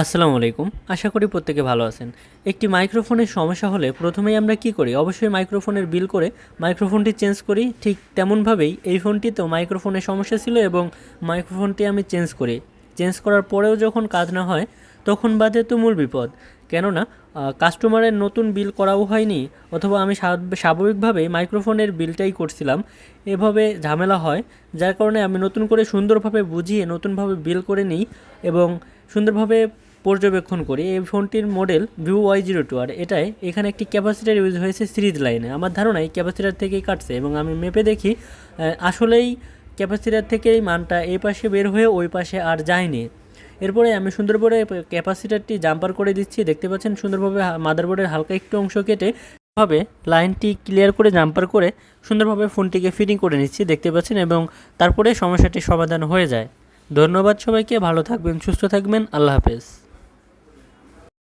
আসসালামু আলাইকুম। আশা করি প্রত্যেকে ভালো আছেন। একটি মাইক্রোফোনের সমস্যা হলে প্রথমেই আমরা কি করি? অবশ্যই মাইক্রোফোনের বিল করে মাইক্রোফোনটি চেঞ্জ করি। ঠিক তেমনভাবেই এই ফোনটিতেও মাইক্রোফোনের সমস্যা ছিল এবং মাইক্রোফোনটি আমি চেঞ্জ করি। চেঞ্জ করার পরেও যখন কাজ না হয় তখন বাধে তো মূল বিপদ। কেননা কাস্টমারের নতুন বিল করাও হয়নি, অথবা আমি স্বাভাবিকভাবেই মাইক্রোফোনের বিলটাই করছিলাম। এভাবে ঝামেলা হয়, যার কারণে আমি নতুন করে সুন্দরভাবে বুঝিয়ে নতুনভাবে বিল করে নিই এবং সুন্দরভাবে পর্যবেক্ষণ করি। এই ফোনটির মডেল VivoY02, আর এখানে একটি ক্যাপাসিটার ইউজ হয়েছে সিরিজ লাইনে। আমার ধারণা এই ক্যাপাসিটার থেকেই কাটছে এবং আমি মেপে দেখি আসলেই ক্যাপাসিটার থেকেই মানটা এই পাশে বের হয়ে ওই পাশে আর যায়নি। এরপরে আমি সুন্দরভাবে ক্যাপাসিটারটি জাম্পার করে দিচ্ছি। দেখতে পাচ্ছেন সুন্দরভাবে মাদারবোর্ডের হালকা একটু অংশ কেটে ভাবে লাইনটি ক্লিয়ার করে জাম্পার করে সুন্দরভাবে ফোনটিকে ফিটিং করে নিচ্ছি, দেখতে পাচ্ছেন, এবং তারপরে সমস্যাটি সমাধান হয়ে যায়। ধন্যবাদ সবাইকে। ভালো থাকবেন, সুস্থ থাকবেন। আল্লাহ হাফেজ।